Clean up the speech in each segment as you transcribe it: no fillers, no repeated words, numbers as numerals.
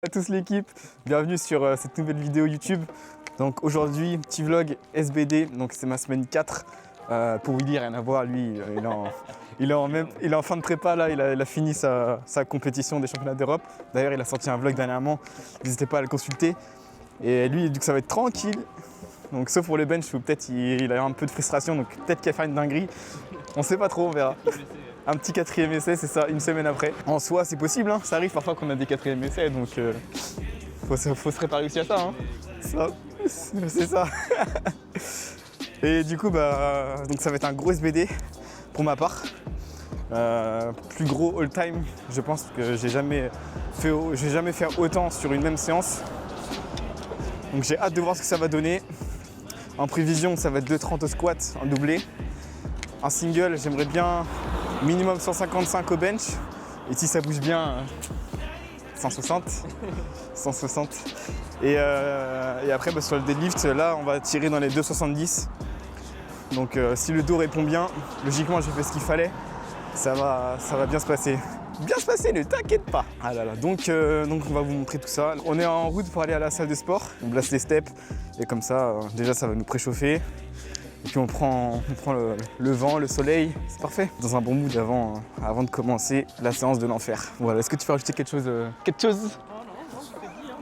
À tous l'équipe, bienvenue sur cette nouvelle vidéo YouTube. Donc aujourd'hui, petit vlog SBD, donc c'est ma semaine 4. Pour Willy, rien à voir, lui il est en fin de prépa là, il a fini sa compétition des championnats d'Europe. D'ailleurs il a sorti un vlog dernièrement, n'hésitez pas à le consulter. Et lui, du coup ça va être tranquille. Donc sauf pour le bench où peut-être il a un peu de frustration, donc peut-être qu'il va faire une dinguerie. On sait pas trop, on verra. Un petit 4e essai, c'est ça, une semaine après. En soi, c'est possible, hein. Ça arrive parfois qu'on a des 4e essais, donc faut se préparer aussi à ça. Hein. C'est ça. Et du coup, donc ça va être un gros SBD pour ma part. Plus gros all-time, je pense que j'ai jamais fait autant sur une même séance. Donc j'ai hâte de voir ce que ça va donner. En prévision, ça va être 2,30 au squat, en doublé. En single, j'aimerais bien minimum 155 au bench. Et si ça bouge bien, 160. Et après, sur le deadlift, là, on va tirer dans les 2,70. Donc si le dos répond bien, logiquement, j'ai fait ce qu'il fallait. Ça va bien se passer. Bien se passer, ne t'inquiète pas. Ah là là. Donc on va vous montrer tout ça. On est en route pour aller à la salle de sport. On place les steps. Et comme ça, déjà, ça va nous préchauffer. Et puis on prend le vent, le soleil, c'est parfait. Dans un bon mood avant de commencer la séance de l'enfer. Voilà, est-ce que tu veux rajouter quelque chose Non, non, tout est dit, hein.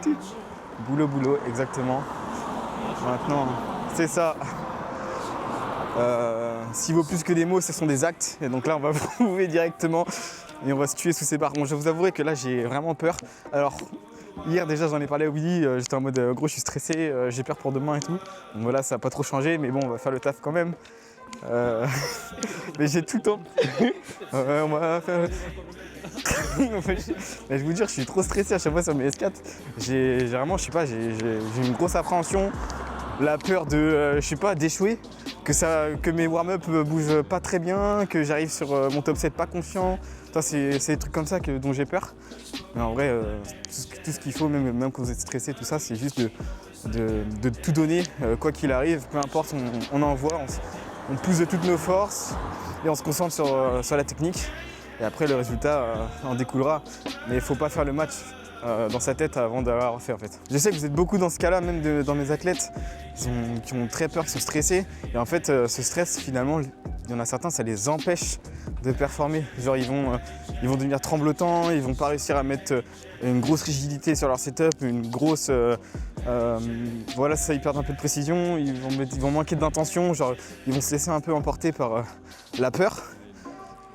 Tout. Boulot, exactement. Maintenant, c'est ça. S'il vaut plus que des mots, ce sont des actes. Et donc là, on va vous prouver directement et on va se tuer sous ces barres. Bon, je vous avouerai que là, j'ai vraiment peur. Alors, hier déjà j'en ai parlé à Willy, j'étais en mode gros je suis stressé, j'ai peur pour demain et tout. Donc voilà, ça n'a pas trop changé, mais bon on va faire le taf quand même. Mais j'ai tout le temps. On va faire le... Mais je vous jure, je suis trop stressé à chaque fois sur mes S4. J'ai vraiment, je sais pas, j'ai une grosse appréhension, la peur de, je sais pas, d'échouer, que mes warm-up bougent pas très bien, que j'arrive sur mon top 7 pas confiant. C'est des trucs comme ça dont j'ai peur. Mais en vrai, tout ce qu'il faut, même quand vous êtes stressé, tout ça, c'est juste de tout donner, quoi qu'il arrive, peu importe, on envoie, on pousse de toutes nos forces et on se concentre sur la technique. Et après, le résultat en découlera. Mais il ne faut pas faire le match dans sa tête avant d'avoir fait en fait. Je sais que vous êtes beaucoup dans ce cas-là, même dans mes athlètes qui ont très peur, qui sont stressés. Et en fait, ce stress, finalement, il y en a certains, ça les empêche de performer. Genre ils vont devenir tremblotants, ils vont pas réussir à mettre une grosse rigidité sur leur setup, une grosse... voilà, ça, ils perdent un peu de précision, ils vont manquer d'intention, genre ils vont se laisser un peu emporter par la peur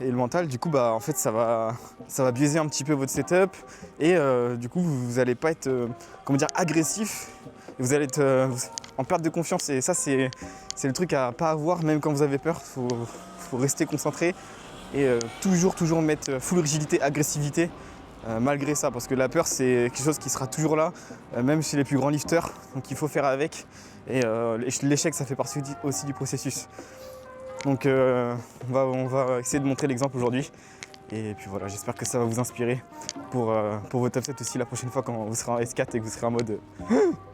et le mental. Du coup, en fait, ça va biaiser un petit peu votre setup et du coup, vous allez pas être, agressif. Vous allez être en perte de confiance et ça, c'est le truc à pas avoir, même quand vous avez peur. Faut rester concentré et toujours mettre full rigidité, agressivité malgré ça, parce que la peur c'est quelque chose qui sera toujours là, même chez les plus grands lifters, donc il faut faire avec et l'échec ça fait partie aussi du processus. Donc on va essayer de montrer l'exemple aujourd'hui et puis voilà, j'espère que ça va vous inspirer pour votre top 7 aussi la prochaine fois quand vous serez en S4 et que vous serez en mode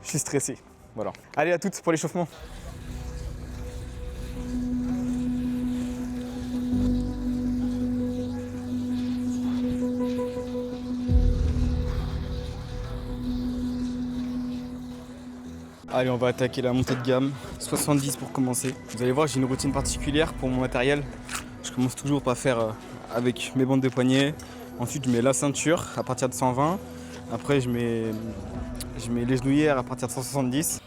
je suis stressé. Voilà. Allez, à toutes pour l'échauffement. Allez, on va attaquer la montée de gamme, 70 pour commencer. Vous allez voir, j'ai une routine particulière pour mon matériel. Je commence toujours par faire avec mes bandes de poignet. Ensuite, je mets la ceinture à partir de 120. Après, je mets les genouillères à partir de 170.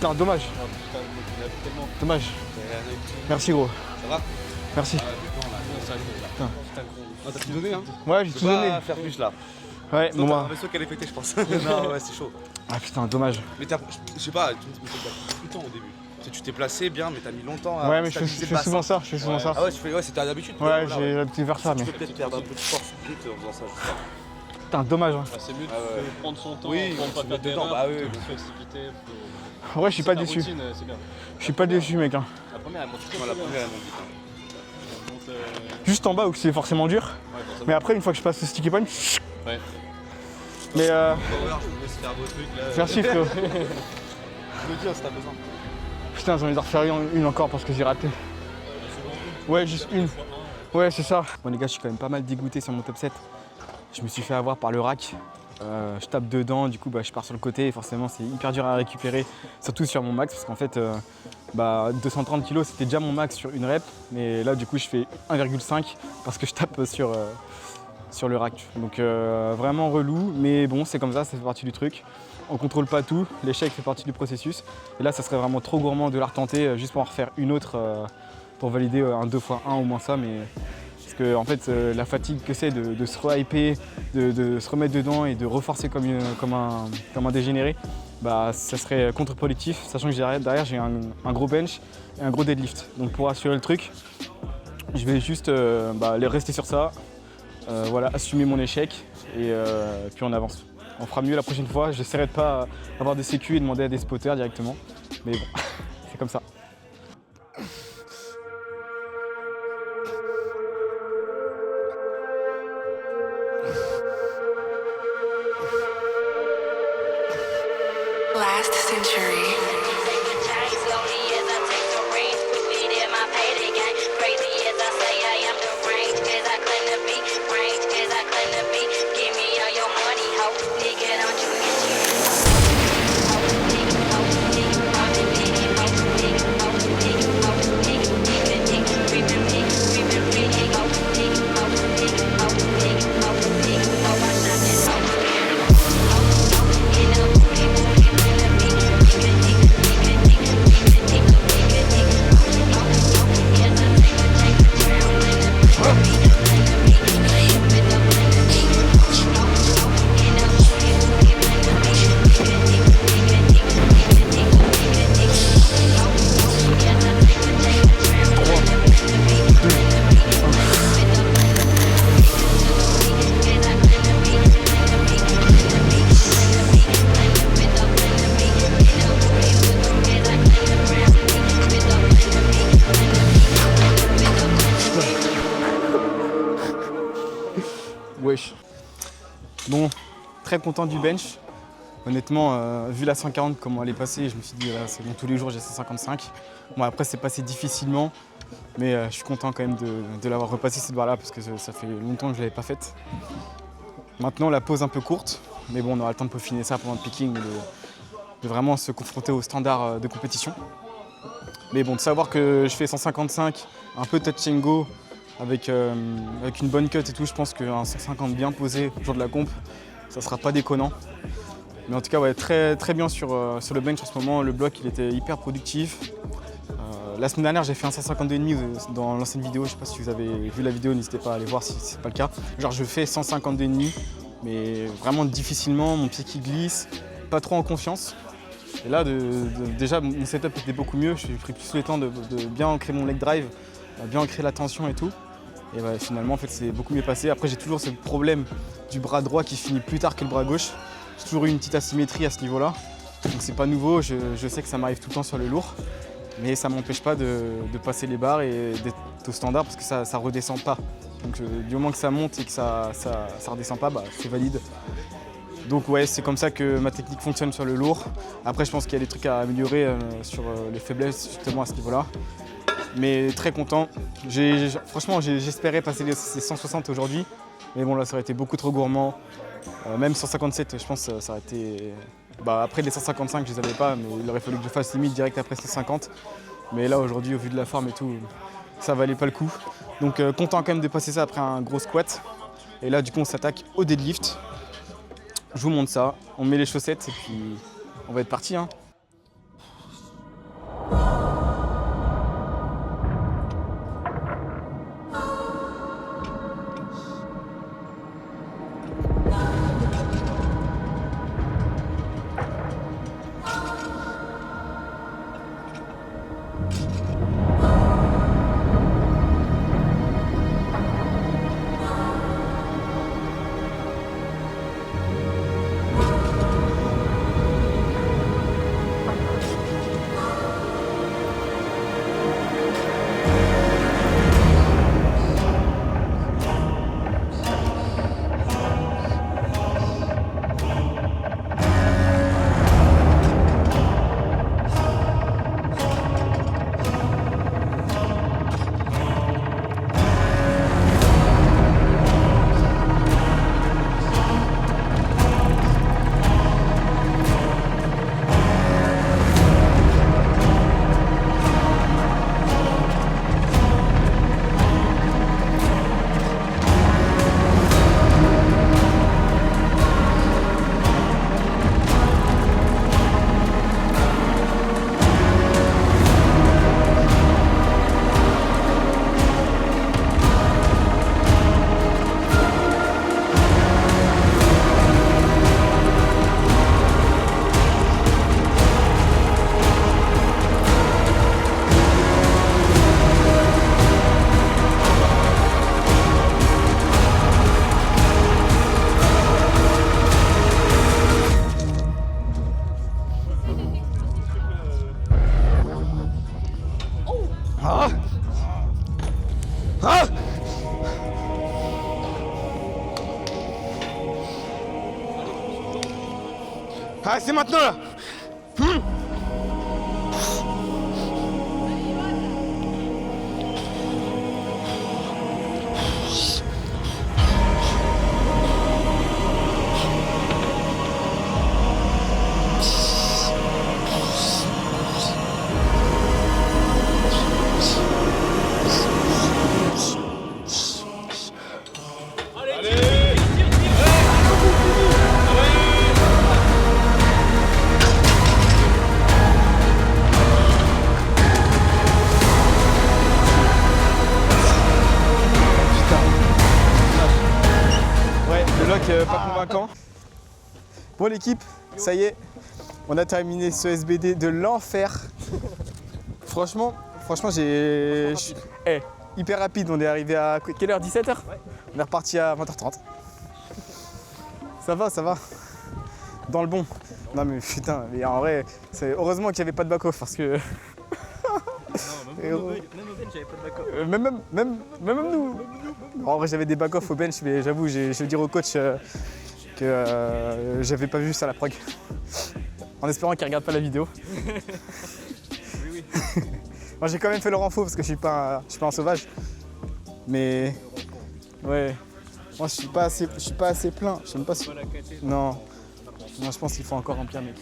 putain, dommage. Ah, putain, le mec, il a tellement. Dommage. Merci gros. Ça va? Merci. Putain. Oh, t'as tout donné hein? Ouais, j'ai Tu tout peux donné. pas faire plus là. Ouais, Sinon, bon t'as un bah. vaisseau qui allait péter je pense. Non ouais c'est chaud. Ah putain, dommage. Mais t'as, je sais pas, tu me fais tout le temps au début. Tu t'es placé bien mais t'as mis longtemps à Ouais, mais je stabiliser fais le souvent bassin. ça, je fais souvent ça. Ah ouais, ouais c'est ta habitude. Ouais, voilà, j'ai l'habitude de faire ça, Tu mais. peux peut-être perdre un peu de force vite en faisant ça, je sais pas. Putain, dommage. Hein. Ah, c'est mieux de Ah ouais. prendre son temps, Oui, pour tu pas te faire mets d'erreur, dedans, bah oui, faut oui. se précipiter, faut... Ouais, je suis pas Ta déçu. routine, c'est bien. Je suis pas déçu, mec. Hein. La première, elle monte très Non, la bien. première elle monte vite. Hein. Elle monte, Juste en bas où c'est forcément dur. ouais, Mais après, une fois que je passe le sticky point. Ouais. Mais Power, je vous laisse faire vos trucs là. merci frérot. Je me dis si t'as besoin. Putain, j'ai envie d'en refaire une encore parce que j'ai raté. Ouais, juste une. Ouais, c'est ça. Bon, les gars, je suis quand même pas mal dégoûté sur mon top 7. Je me suis fait avoir par le rack. Je tape dedans, du coup, bah, je pars sur le côté et forcément, c'est hyper dur à récupérer, surtout sur mon max parce qu'en fait, 230 kg, c'était déjà mon max sur une rep. Mais là, du coup, je fais 1,5 parce que je tape sur le rack. Donc, vraiment relou, mais bon, c'est comme ça fait partie du truc. On contrôle pas tout, l'échec fait partie du processus. Et là, ça serait vraiment trop gourmand de la retenter juste pour en refaire une autre pour valider un 2x1 au moins ça. Mais parce que en fait, la fatigue que c'est de se re-hyper, de se remettre dedans et de reforcer comme un dégénéré, bah, ça serait contre-productif, sachant que derrière j'ai un gros bench et un gros deadlift. Donc pour assurer le truc, je vais juste rester sur ça, voilà, assumer mon échec et puis on avance. On fera mieux la prochaine fois, j'essaierai de pas avoir de sécu et demander à des spotters directement. Mais bon, c'est comme ça. Last century. Wesh. Bon, très content du bench. Honnêtement, vu la 140 comment elle est passée, je me suis dit c'est bon, tous les jours j'ai 155. Bon après c'est passé difficilement, mais je suis content quand même de l'avoir repassé cette barre là parce que ça fait longtemps que je ne l'avais pas faite. Maintenant la pause un peu courte, mais bon on aura le temps de peaufiner ça pendant le picking, de vraiment se confronter aux standards de compétition. Mais bon, de savoir que je fais 155, un peu touch and go, avec une bonne cut et tout, je pense qu'un 150 bien posé le jour de la comp, ça sera pas déconnant. Mais en tout cas, ouais, très, très bien sur le bench en ce moment. Le bloc, il était hyper productif. La semaine dernière, j'ai fait un 152,5 dans l'ancienne vidéo. Je sais pas si vous avez vu la vidéo, n'hésitez pas à aller voir si c'est pas le cas. Genre, je fais 152,5, mais vraiment difficilement, mon pied qui glisse, pas trop en confiance. Et là, déjà, mon setup était beaucoup mieux. J'ai pris plus le temps de bien ancrer mon leg drive, bien ancrer la tension et tout. Et ouais, finalement, en fait, c'est beaucoup mieux passé. Après, j'ai toujours ce problème du bras droit qui finit plus tard que le bras gauche. J'ai toujours eu une petite asymétrie à ce niveau-là. Donc c'est pas nouveau, je sais que ça m'arrive tout le temps sur le lourd. Mais ça m'empêche pas de passer les barres et d'être au standard parce que ça redescend pas. Donc du moment que ça monte et que ça redescend pas, bah, c'est valide. Donc ouais, c'est comme ça que ma technique fonctionne sur le lourd. Après, je pense qu'il y a des trucs à améliorer sur les faiblesses justement à ce niveau-là. Mais très content. Franchement, j'espérais passer les 160 aujourd'hui. Mais bon, là, ça aurait été beaucoup trop gourmand. Même 157, je pense que ça aurait été... Bah, après les 155, je les avais pas, mais il aurait fallu que je fasse limite direct après 150. Mais là, aujourd'hui, au vu de la forme et tout, ça valait pas le coup. Donc content quand même de passer ça après un gros squat. Et là, du coup, on s'attaque au deadlift. Je vous montre ça. On met les chaussettes et puis on va être parti. Hein. Ah, c'est maintenant là. Pas convaincant. Bon l'équipe, ça y est, on a terminé ce SBD de l'enfer. Franchement j'ai... hyper rapide, on est arrivé à quelle heure? 17h? Ouais. On est reparti à 20h30. Ça va. Dans le bon. Non mais putain, mais en vrai, heureusement qu'il n'y avait pas de back-off parce que... Même au bench, j'avais pas de back-off. Même nous. En vrai, j'avais des back-off au bench, mais j'avoue, je vais dire au coach que j'avais pas vu ça à la prog. En espérant qu'il regarde pas la vidéo. Oui. Moi, j'ai quand même fait le renfort parce que je suis pas un sauvage. Mais ouais, moi je suis pas assez plein. Je sais même pas si... Non, je pense qu'il faut encore remplir, mec.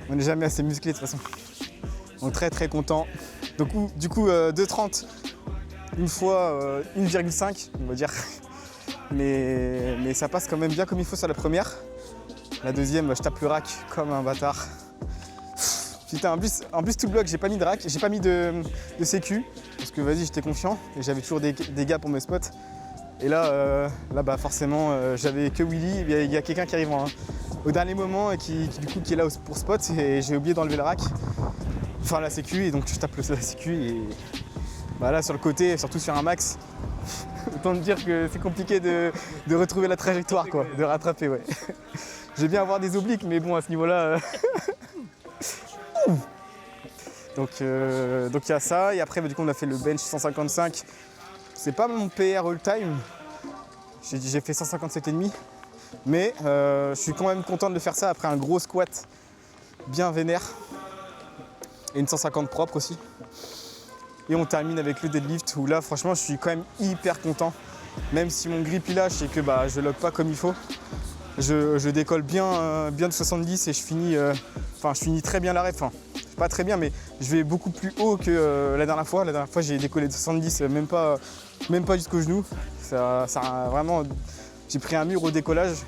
On n'est jamais assez musclé de toute façon. Donc très content. Donc du coup 2,30 une fois 1,5 on va dire. Mais ça passe quand même bien comme il faut sur la première. La deuxième, je tape le rack comme un bâtard. Putain, en plus tout le bloc, j'ai pas mis de rack, j'ai pas mis de sécu. Parce que vas-y, j'étais confiant et j'avais toujours des gars pour mes spots. Et là bah forcément, j'avais que Willy. Il y a quelqu'un qui arrive au dernier moment et qui est là pour spot et j'ai oublié d'enlever le rack. Enfin la sécu, et donc je tape la sécu et bah là sur le côté, surtout sur un max, autant te dire que c'est compliqué de retrouver la trajectoire quoi, de rattraper ouais. J'ai bien avoir des obliques mais bon à ce niveau-là. Donc il y a ça et après bah, du coup on a fait le bench 155. C'est pas mon PR all time. J'ai fait 157,5 mais je suis quand même content de faire ça après un gros squat bien vénère. Et une 150 propre aussi. Et on termine avec le deadlift où là franchement je suis quand même hyper content. Même si mon grip il lâche et que bah, je lock pas comme il faut. Je décolle bien de 70 et je finis très bien l'arrêt. Enfin pas très bien mais je vais beaucoup plus haut que la dernière fois. La dernière fois j'ai décollé de 70 même pas jusqu'au genou. Ça vraiment j'ai pris un mur au décollage.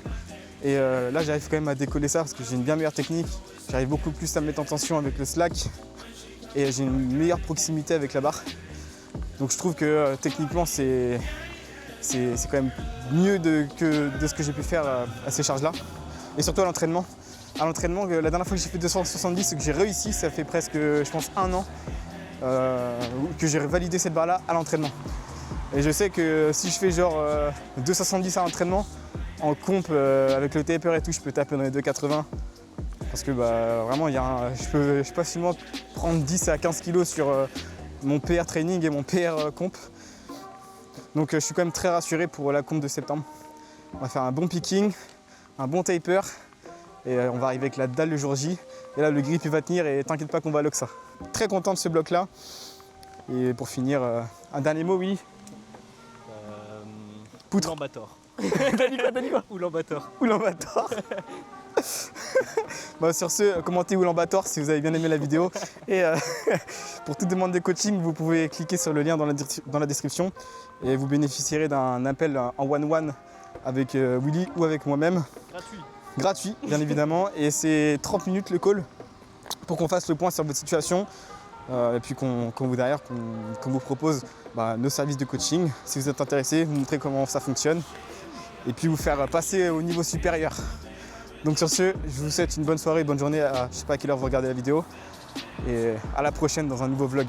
Et là j'arrive quand même à décoller ça parce que j'ai une bien meilleure technique. J'arrive beaucoup plus à me mettre en tension avec le slack et j'ai une meilleure proximité avec la barre. Donc je trouve que techniquement c'est quand même mieux de ce que j'ai pu faire à ces charges-là. Et surtout à l'entraînement. À l'entraînement, la dernière fois que j'ai fait 270, c'est que j'ai réussi, ça fait presque je pense 1 an que j'ai validé cette barre-là à l'entraînement. Et je sais que si je fais genre 270 à l'entraînement, en comp avec le taper et tout, je peux taper dans les 2,80. Parce que bah, vraiment, je peux facilement prendre 10 à 15 kg sur mon PR training et mon PR comp. Donc je suis quand même très rassuré pour la comp de septembre. On va faire un bon picking, un bon taper et on va arriver avec la dalle le jour J. Et là, le grip il va tenir et t'inquiète pas qu'on va lock ça. Très content de ce bloc-là. Et pour finir, un dernier mot, oui. Poutre. Oulan-Bator. T'as dit quoi Oulan-Bator. Oulan-Bator. Bah, sur ce, commentez Oulan-Bator si vous avez bien aimé la vidéo. Et pour toute demande de coaching, vous pouvez cliquer sur le lien dans la description et vous bénéficierez d'un appel en one-one avec Willy ou avec moi-même. Gratuit, bien évidemment. Et c'est 30 minutes le call pour qu'on fasse le point sur votre situation. Et puis qu'on vous propose nos services de coaching. Si vous êtes intéressé, vous montrer comment ça fonctionne. Et puis vous faire passer au niveau supérieur. Donc sur ce, je vous souhaite une bonne soirée, bonne journée à je sais pas à quelle heure vous regardez la vidéo. Et à la prochaine dans un nouveau vlog.